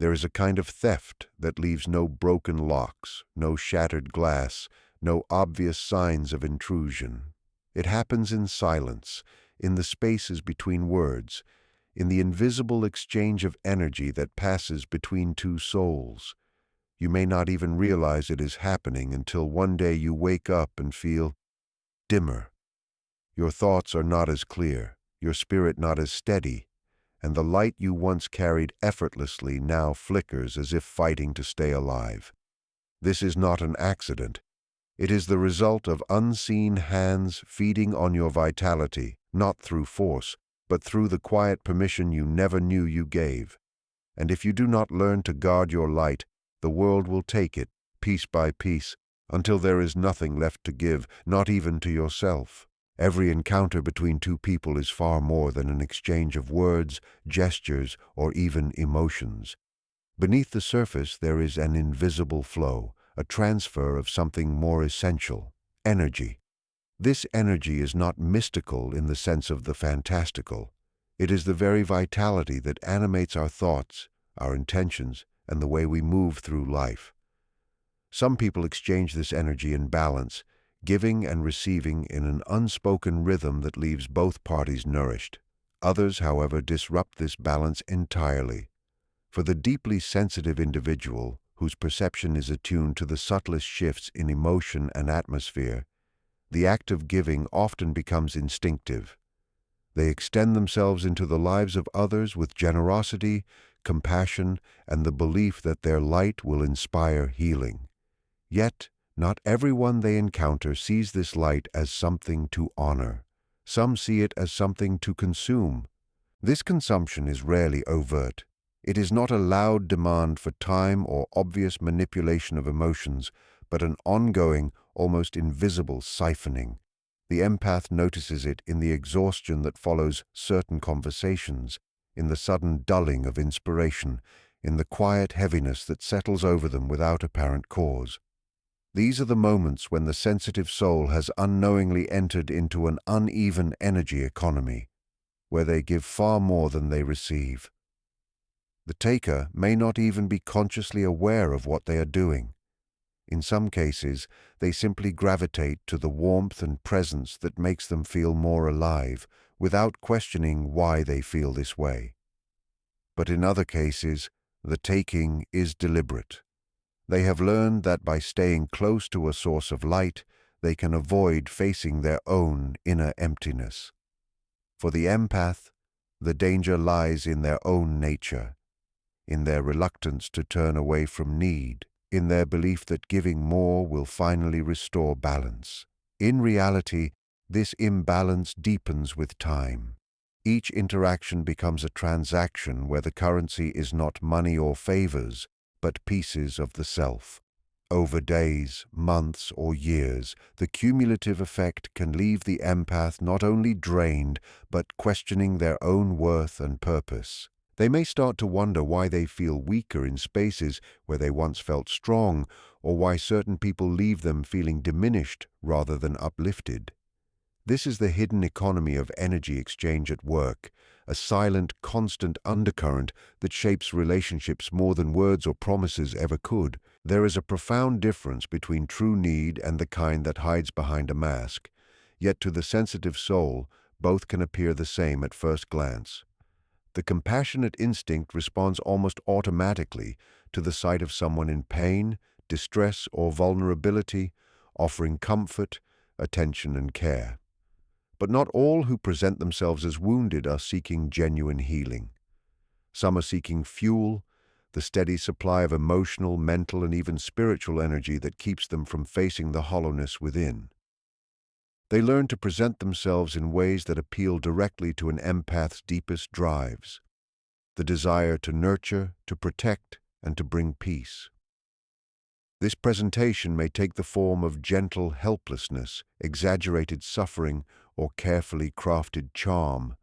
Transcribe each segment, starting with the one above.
There is a kind of theft that leaves no broken locks, no shattered glass, no obvious signs of intrusion. It happens in silence, in the spaces between words, in the invisible exchange of energy that passes between two souls. You may not even realize it is happening until one day you wake up and feel dimmer. Your thoughts are not as clear, your spirit not as steady, and the light you once carried effortlessly now flickers as if fighting to stay alive. This is not an accident. It is the result of unseen hands feeding on your vitality, not through force, but through the quiet permission you never knew you gave. And if you do not learn to guard your light, the world will take it, piece by piece, until there is nothing left to give, not even to yourself. Every encounter between two people is far more than an exchange of words, gestures, or even emotions. Beneath the surface there is an invisible flow, a transfer of something more essential, energy. This energy is not mystical in the sense of the fantastical. It is the very vitality that animates our thoughts, our intentions, and the way we move through life. Some people exchange this energy in balance, giving and receiving in an unspoken rhythm that leaves both parties nourished. Others, however, disrupt this balance entirely. For the deeply sensitive individual, whose perception is attuned to the subtlest shifts in emotion and atmosphere, the act of giving often becomes instinctive. They extend themselves into the lives of others with generosity, compassion, and the belief that their light will inspire healing. Yet, not everyone they encounter sees this light as something to honor. Some see it as something to consume. This consumption is rarely overt. It is not a loud demand for time or obvious manipulation of emotions, but an ongoing, almost invisible siphoning. The empath notices it in the exhaustion that follows certain conversations, in the sudden dulling of inspiration, in the quiet heaviness that settles over them without apparent cause. These are the moments when the sensitive soul has unknowingly entered into an uneven energy economy, where they give far more than they receive. The taker may not even be consciously aware of what they are doing. In some cases, they simply gravitate to the warmth and presence that makes them feel more alive, without questioning why they feel this way. But in other cases, the taking is deliberate. They have learned that by staying close to a source of light, they can avoid facing their own inner emptiness. For the empath, the danger lies in their own nature, in their reluctance to turn away from need, in their belief that giving more will finally restore balance. In reality, this imbalance deepens with time. Each interaction becomes a transaction where the currency is not money or favors, but pieces of the self. Over days, months, or years, the cumulative effect can leave the empath not only drained, but questioning their own worth and purpose. They may start to wonder why they feel weaker in spaces where they once felt strong, or why certain people leave them feeling diminished rather than uplifted. This is the hidden economy of energy exchange at work, a silent, constant undercurrent that shapes relationships more than words or promises ever could. There is a profound difference between true need and the kind that hides behind a mask, yet to the sensitive soul, both can appear the same at first glance. The compassionate instinct responds almost automatically to the sight of someone in pain, distress, or vulnerability, offering comfort, attention, and care. But not all who present themselves as wounded are seeking genuine healing. Some are seeking fuel, the steady supply of emotional, mental, and even spiritual energy that keeps them from facing the hollowness within. They learn to present themselves in ways that appeal directly to an empath's deepest drives, the desire to nurture, to protect, and to bring peace. This presentation may take the form of gentle helplessness, exaggerated suffering, or carefully crafted charm.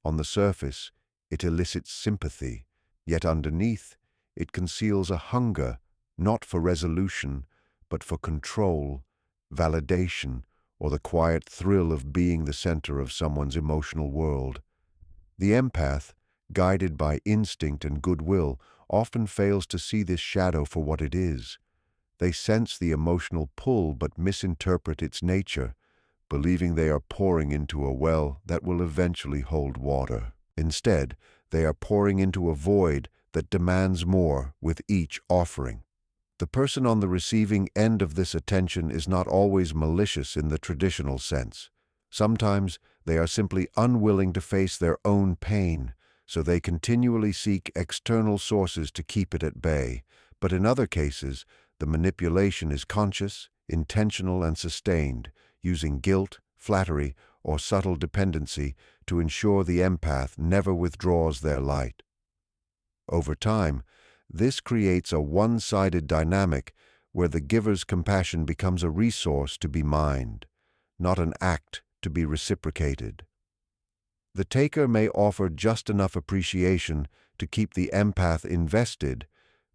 On the surface, it elicits sympathy, yet underneath, it conceals a hunger, not for resolution, but for control, validation, or the quiet thrill of being the center of someone's emotional world. The empath, guided by instinct and goodwill, often fails to see this shadow for what it is. They sense the emotional pull but misinterpret its nature, believing they are pouring into a well that will eventually hold water. Instead, they are pouring into a void that demands more with each offering. The person on the receiving end of this attention is not always malicious in the traditional sense. Sometimes they are simply unwilling to face their own pain, so they continually seek external sources to keep it at bay. But in other cases, the manipulation is conscious, intentional, and sustained, using guilt, flattery, or subtle dependency to ensure the empath never withdraws their light. Over time, this creates a one-sided dynamic where the giver's compassion becomes a resource to be mined, not an act to be reciprocated. The taker may offer just enough appreciation to keep the empath invested,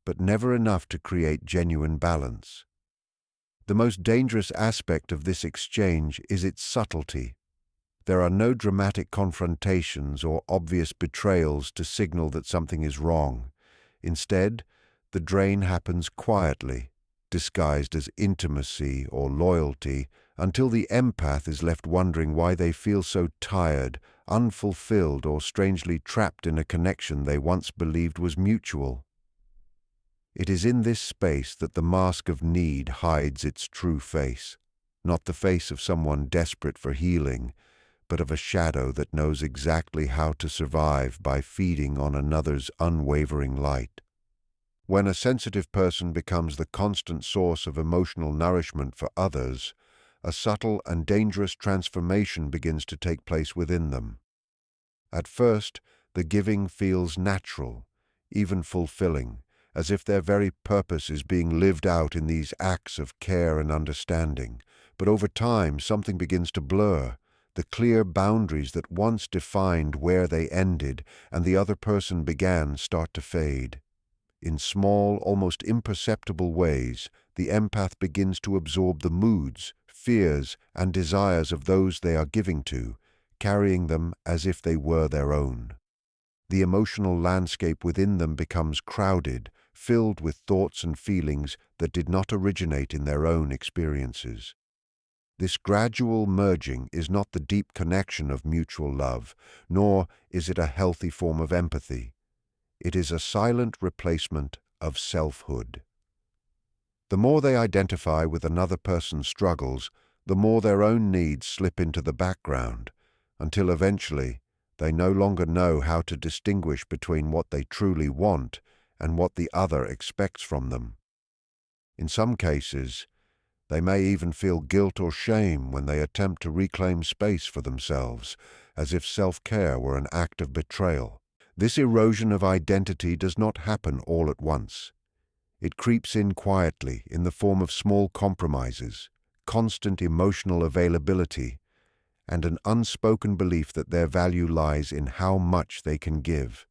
but never enough to create genuine balance. The most dangerous aspect of this exchange is its subtlety. There are no dramatic confrontations or obvious betrayals to signal that something is wrong. Instead, the drain happens quietly, disguised as intimacy or loyalty, until the empath is left wondering why they feel so tired, unfulfilled, or strangely trapped in a connection they once believed was mutual. It is in this space that the mask of need hides its true face, not the face of someone desperate for healing, but of a shadow that knows exactly how to survive by feeding on another's unwavering light. When a sensitive person becomes the constant source of emotional nourishment for others, a subtle and dangerous transformation begins to take place within them. At first, the giving feels natural, even fulfilling, as if their very purpose is being lived out in these acts of care and understanding. But over time, something begins to blur. The clear boundaries that once defined where they ended and the other person began start to fade. In small, almost imperceptible ways, the empath begins to absorb the moods, fears, and desires of those they are giving to, carrying them as if they were their own. The emotional landscape within them becomes crowded, filled with thoughts and feelings that did not originate in their own experiences. This gradual merging is not the deep connection of mutual love, nor is it a healthy form of empathy. It is a silent replacement of selfhood. The more they identify with another person's struggles, the more their own needs slip into the background, until eventually they no longer know how to distinguish between what they truly want and what the other expects from them. In some cases, they may even feel guilt or shame when they attempt to reclaim space for themselves, as if self-care were an act of betrayal. This erosion of identity does not happen all at once. It creeps in quietly in the form of small compromises, constant emotional availability, and an unspoken belief that their value lies in how much they can give.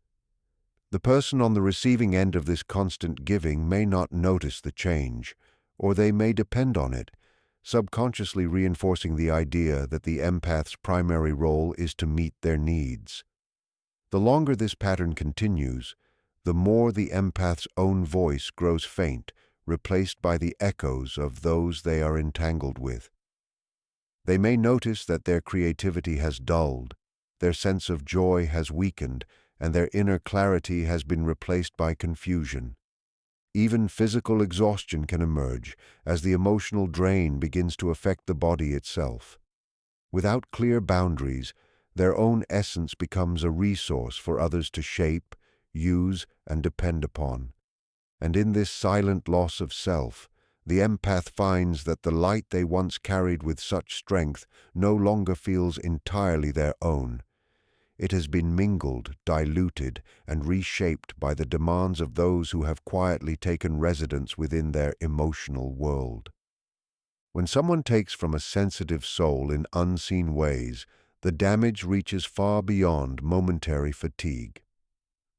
The person on the receiving end of this constant giving may not notice the change, or they may depend on it, subconsciously reinforcing the idea that the empath's primary role is to meet their needs. The longer this pattern continues, the more the empath's own voice grows faint, replaced by the echoes of those they are entangled with. They may notice that their creativity has dulled, their sense of joy has weakened, and their inner clarity has been replaced by confusion. Even physical exhaustion can emerge as the emotional drain begins to affect the body itself. Without clear boundaries, their own essence becomes a resource for others to shape, use, and depend upon. And in this silent loss of self, the empath finds that the light they once carried with such strength no longer feels entirely their own. It has been mingled, diluted, and reshaped by the demands of those who have quietly taken residence within their emotional world. When someone takes from a sensitive soul in unseen ways, the damage reaches far beyond momentary fatigue.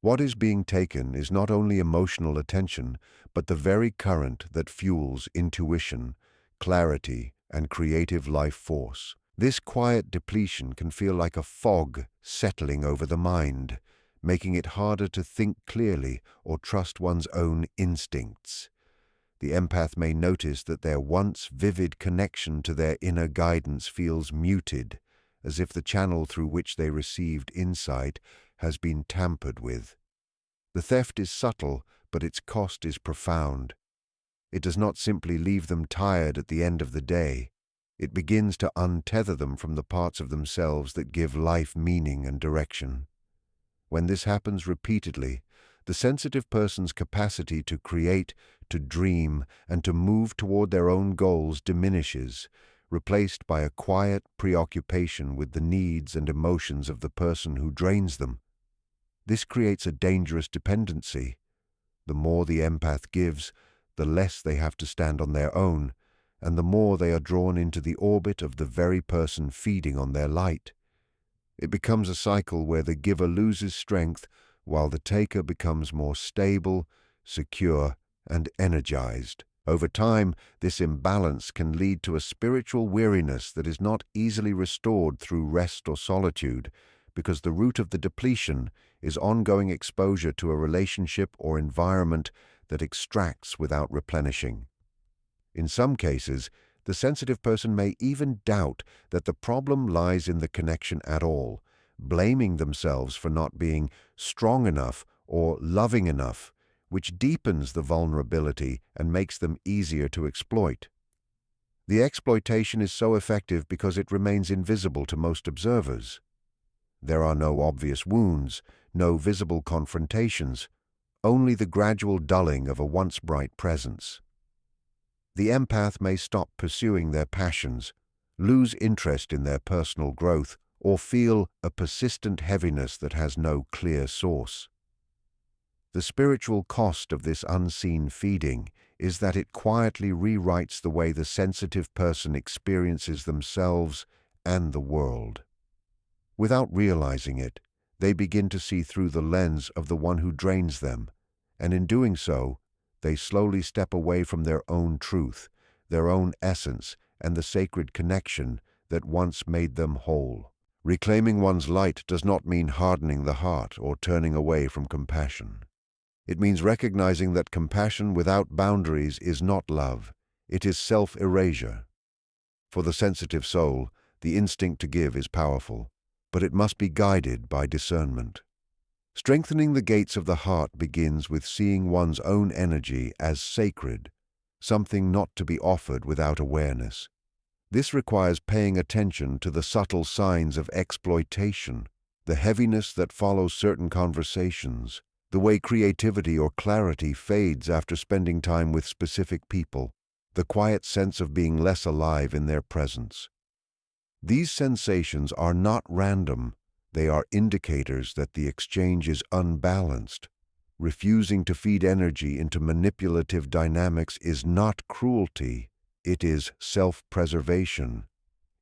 What is being taken is not only emotional attention, but the very current that fuels intuition, clarity, and creative life force. This quiet depletion can feel like a fog settling over the mind, making it harder to think clearly or trust one's own instincts. The empath may notice that their once vivid connection to their inner guidance feels muted, as if the channel through which they received insight has been tampered with. The theft is subtle, but its cost is profound. It does not simply leave them tired at the end of the day. It begins to untether them from the parts of themselves that give life meaning and direction. When this happens repeatedly, the sensitive person's capacity to create, to dream, and to move toward their own goals diminishes, replaced by a quiet preoccupation with the needs and emotions of the person who drains them. This creates a dangerous dependency. The more the empath gives, the less they have to stand on their own, and the more they are drawn into the orbit of the very person feeding on their light. It becomes a cycle where the giver loses strength while the taker becomes more stable, secure, and energized. Over time, this imbalance can lead to a spiritual weariness that is not easily restored through rest or solitude, because the root of the depletion is ongoing exposure to a relationship or environment that extracts without replenishing. In some cases, the sensitive person may even doubt that the problem lies in the connection at all, blaming themselves for not being strong enough or loving enough, which deepens the vulnerability and makes them easier to exploit. The exploitation is so effective because it remains invisible to most observers. There are no obvious wounds, no visible confrontations, only the gradual dulling of a once bright presence. The empath may stop pursuing their passions, lose interest in their personal growth, or feel a persistent heaviness that has no clear source. The spiritual cost of this unseen feeding is that it quietly rewrites the way the sensitive person experiences themselves and the world. Without realizing it, they begin to see through the lens of the one who drains them, and in doing so, they slowly step away from their own truth, their own essence, and the sacred connection that once made them whole. Reclaiming one's light does not mean hardening the heart or turning away from compassion. It means recognizing that compassion without boundaries is not love, it is self-erasure. For the sensitive soul, the instinct to give is powerful, but it must be guided by discernment. Strengthening the gates of the heart begins with seeing one's own energy as sacred, something not to be offered without awareness. This requires paying attention to the subtle signs of exploitation, the heaviness that follows certain conversations, the way creativity or clarity fades after spending time with specific people, the quiet sense of being less alive in their presence. These sensations are not random. They are indicators that the exchange is unbalanced. Refusing to feed energy into manipulative dynamics is not cruelty, it is self-preservation.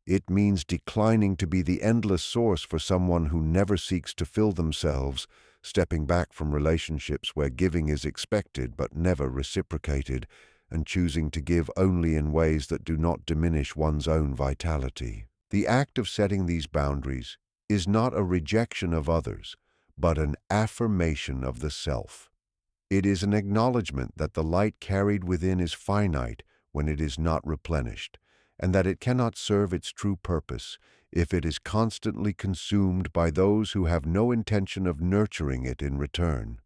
It means declining to be the endless source for someone who never seeks to fill themselves, stepping back from relationships where giving is expected but never reciprocated, and choosing to give only in ways that do not diminish one's own vitality. The act of setting these boundaries is not a rejection of others, but an affirmation of the self. It is an acknowledgement that the light carried within is finite when it is not replenished, and that it cannot serve its true purpose if it is constantly consumed by those who have no intention of nurturing it in return.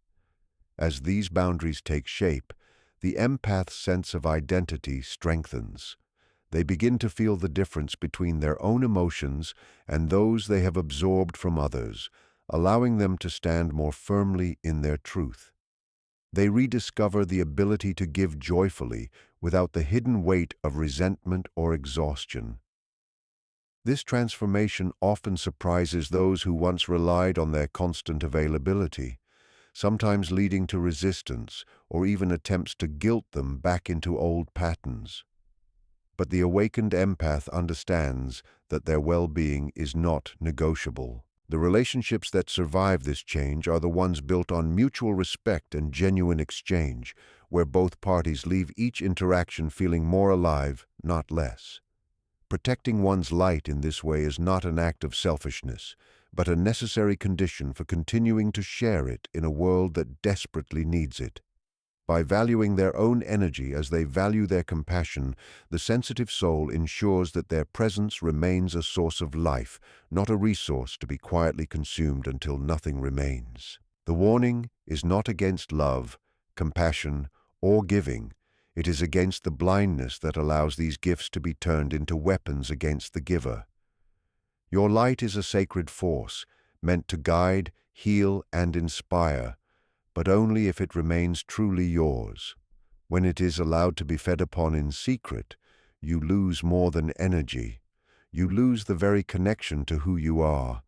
As these boundaries take shape, the empath's sense of identity strengthens. They begin to feel the difference between their own emotions and those they have absorbed from others, allowing them to stand more firmly in their truth. They rediscover the ability to give joyfully without the hidden weight of resentment or exhaustion. This transformation often surprises those who once relied on their constant availability, sometimes leading to resistance or even attempts to guilt them back into old patterns. But the awakened empath understands that their well-being is not negotiable. The relationships that survive this change are the ones built on mutual respect and genuine exchange, where both parties leave each interaction feeling more alive, not less. Protecting one's light in this way is not an act of selfishness, but a necessary condition for continuing to share it in a world that desperately needs it. By valuing their own energy as they value their compassion, the sensitive soul ensures that their presence remains a source of life, not a resource to be quietly consumed until nothing remains. The warning is not against love, compassion, or giving. It is against the blindness that allows these gifts to be turned into weapons against the giver. Your light is a sacred force, meant to guide, heal, and inspire, but only if it remains truly yours. When it is allowed to be fed upon in secret, you lose more than energy. You lose the very connection to who you are.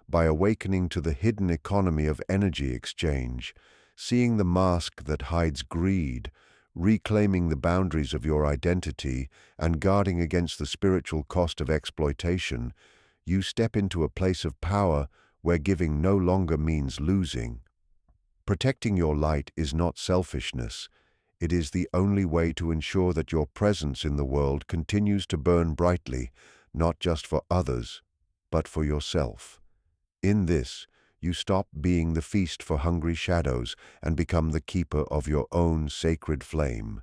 By awakening to the hidden economy of energy exchange, seeing the mask that hides greed, reclaiming the boundaries of your identity, and guarding against the spiritual cost of exploitation, you step into a place of power where giving no longer means losing. Protecting your light is not selfishness. It is the only way to ensure that your presence in the world continues to burn brightly, not just for others, but for yourself. In this, you stop being the feast for hungry shadows and become the keeper of your own sacred flame.